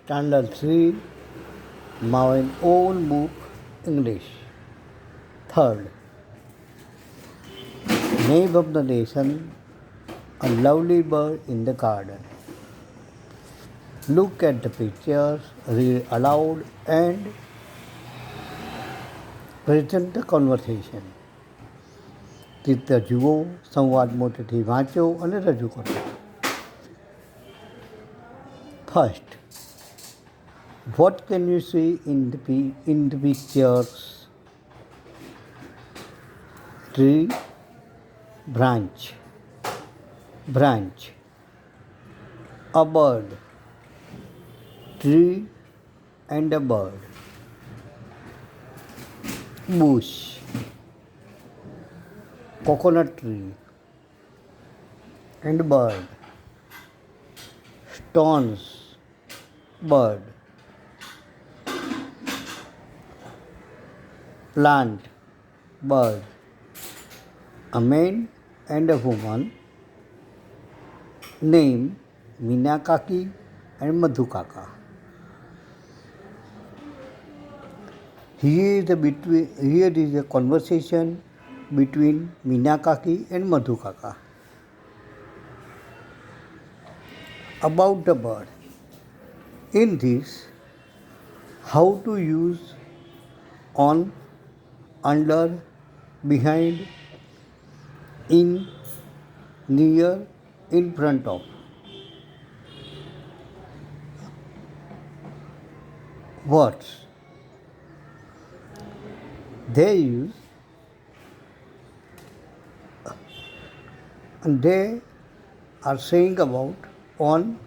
Standard 3, my own book, English. Third, name of the nation, a lovely bird in the garden. Look at the pictures, read aloud, and present the conversation. ચિત્ર જુઓ, સંવાદ મોટેથી વાંચો અને રજૂ કરો. First, what can you see in the pictures? Tree, branch, a bird, tree and a bird, bush, coconut tree and bird, stones, bird, plant, bird, a man and a woman, name Meena Kaki and Madhu Kaka. Here is a conversation between Meena Kaki and Madhu Kaka about the bird. In this, how to use on, under, behind, in, near, in front of. Words. They use and they are saying about on,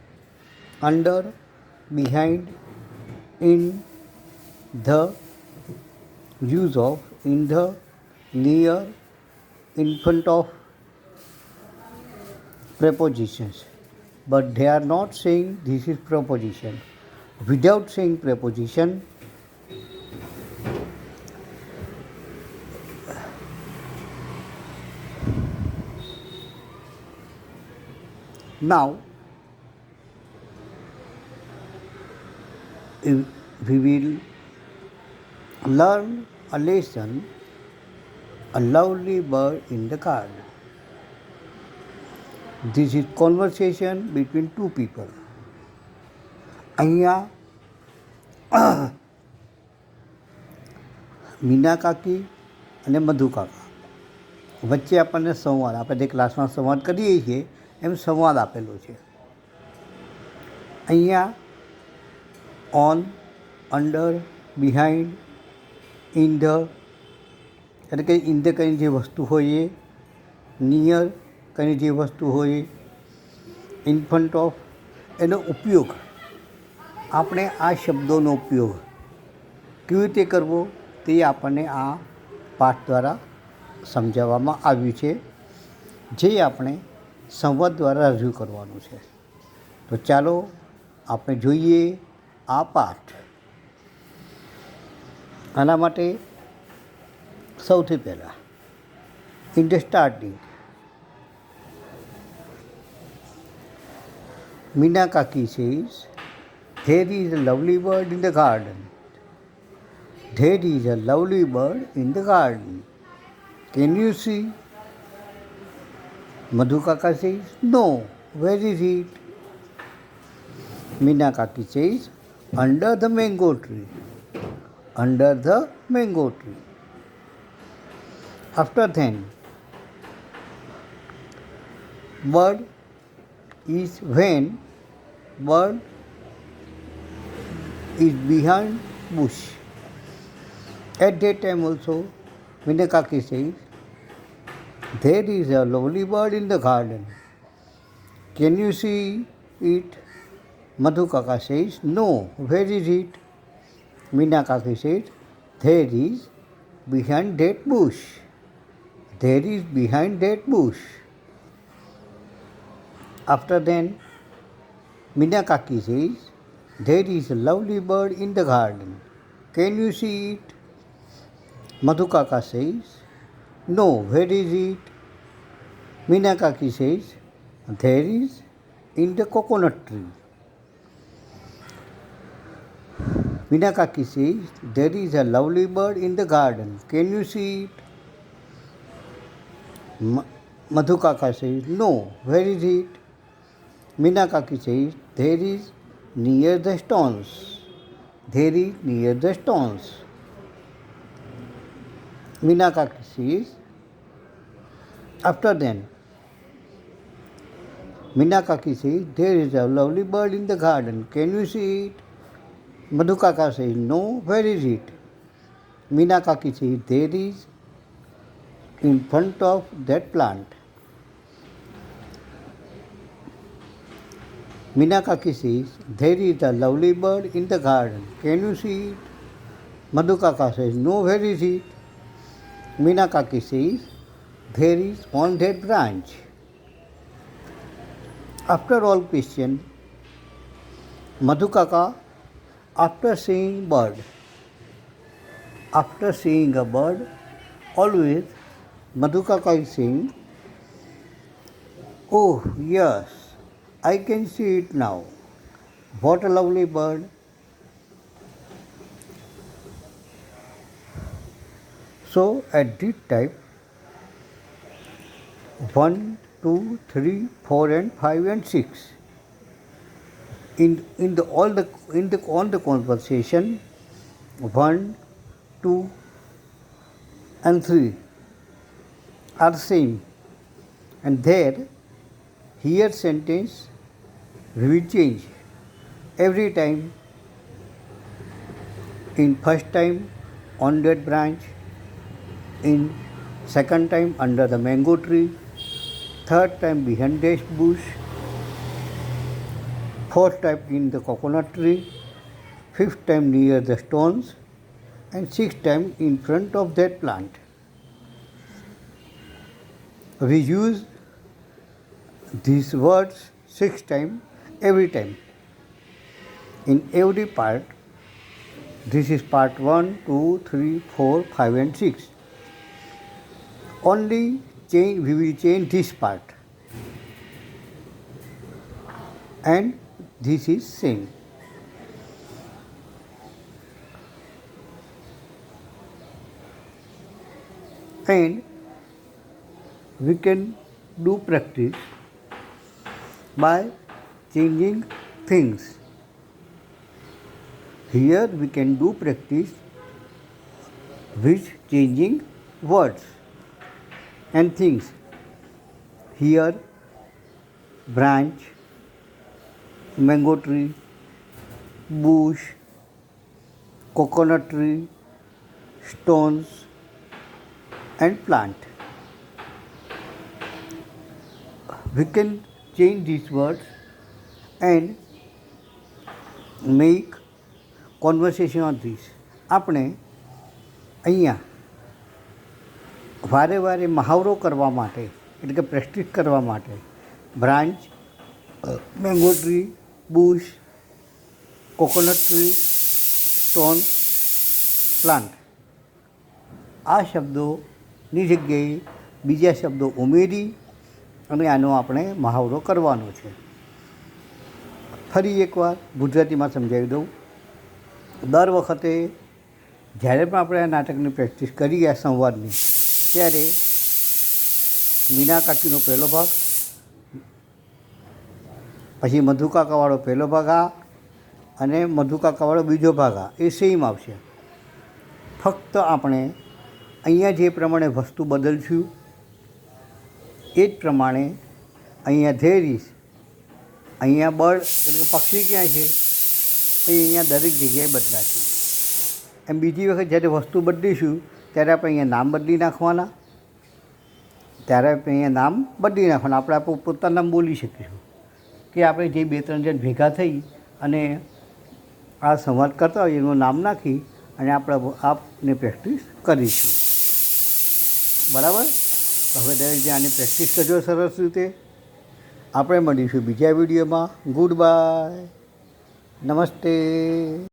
under, behind, in, the, use of, in the, near, in front of prepositions. But they are not saying this is preposition. Without saying preposition, now we will learn a lesson, a lovely bird in the garden. This is conversation between two people. અહીંયા મીના કાકી અને મધુ કાકા વચ્ચે આપણને સંવાદ, આપણે જે ક્લાસમાં સંવાદ કરીએ છીએ એમ સંવાદ આપેલો છે. અહીંયા on, under, behind, in the, એટલે કે ઇન ધ કંઈ જે વસ્તુ હોય એ, નિયર કંઈ જે વસ્તુ હોય, ઇન ફ્રન્ટ ઓફ, એનો ઉપયોગ, આપણે આ શબ્દોનો ઉપયોગ કેવી રીતે કરવો તે આપણને આ પાઠ દ્વારા સમજાવવામાં આવ્યું છે, જે આપણે સંવાદ દ્વારા રજૂ કરવાનું છે. તો ચાલો આપણે જોઈએ આ પાઠ. આના માટે સૌથી પહેલાં in the starting Meena Kaki says, there is a lovely bird in the garden. There is a lovely bird in the garden. Can you see? Madhu Kaka says, no. Where is it? Meena Kaki says, under the mango tree. Under the mango tree. After then, bird is when bird is behind bush. At that time also, Meena Kaki says, there is a lovely bird in the garden. Can you see it? Madhu Kaka says, no. Where is it? Meena Kaki says, there is behind that bush. There is behind that bush. After then, Meena Kaki says, there is a lovely bird in the garden. Can you see it? Madhu Kaka says, no. Where is it? Meena Kaki says, there is in the coconut tree. Minakaki says, there is a lovely bird in the garden. Can you see it? Madhukaka says, no. Where is it? Minakaki says, there is near the stones. There is near the stones. Minakaki says, after then, Minakaki says, there is a lovely bird in the garden. Can you see it? Madhukaka says, no. Where is it? Minakaki says, there is in front of that plant. Minakaki says, there is a lovely bird in the garden. Can you see it? Madhukaka says, no. Where is it? Minakaki says, there is on that branch. After all question, Madhukaka, after seeing a bird, always Madhukaka is saying, oh yes, I can see it now. What a lovely bird. So at this time, 1, 2, 3, 4 and 5 and 6. In the conversation, 1, 2 and 3 are same, and there here sentence we will change every time. In first time on that branch, in second time under the mango tree, third time behind this bush, fourth time in the coconut tree, fifth time near the stones, and sixth time in front of that plant. We use these words 6 times every time. In every part, this is part 1, 2, 3, 4, 5 and 6. Only we will change this part, and this is same. And we can do practice by changing things. Here we can do practice with changing words and things. Here branch, mango tree, bush, coconut tree, stones and plant. We can change these words and make conversation on this. આપણે અહીંયા વારે વારે મહાવરો કરવા માટે, એટલે કે practice કરવા માટે branch, mango tree, bush, coconut tree, stone, plant, આ શબ્દોની જગ્યાએ બીજા શબ્દો ઉમેરી અને આનો આપણે મહાવરો કરવાનો છે. ફરી એકવાર ગુજરાતીમાં સમજાવી દઉં. દર વખતે જ્યારે પણ આપણે આ નાટકની પ્રેક્ટિસ કરીએ આ સંવાદની, ત્યારે મીનાકાકીનો પહેલો ભાગ, પછી મધુકાકાવાળો પહેલો ભાગ આ, અને મધુકાકાવાળો બીજો ભાગ આ, એ સેમ આવશે. ફક્ત આપણે અહીંયા જે પ્રમાણે વસ્તુ બદલશું એ જ પ્રમાણે અહીંયા ધેરીશ, અહીંયા બર્ડ એટલે કે પક્ષી ક્યાં છે એ અહીંયા દરેક જગ્યાએ બદલાશે. એમ બીજી વખત જ્યારે વસ્તુ બદલીશું ત્યારે આપણે અહીંયા નામ બદલી નાખવાના, ત્યારે આપણે અહીંયા નામ બદલી નાખવાના. આપણે પોતાનું નામ બોલી શકીશું કે આપણે જે 2-3 જણ ભેગા થઈ અને આ સંવાદ કરતા હોય એનું નામ નાખી અને આપણે આપને પ્રેક્ટિસ કરીશું. બરાબર? હવે દરેક જે આની પ્રેક્ટિસ કરજો સરસ રીતે. આપણે મળીશું બીજા વિડીયોમાં. ગુડ બાય, નમસ્તે.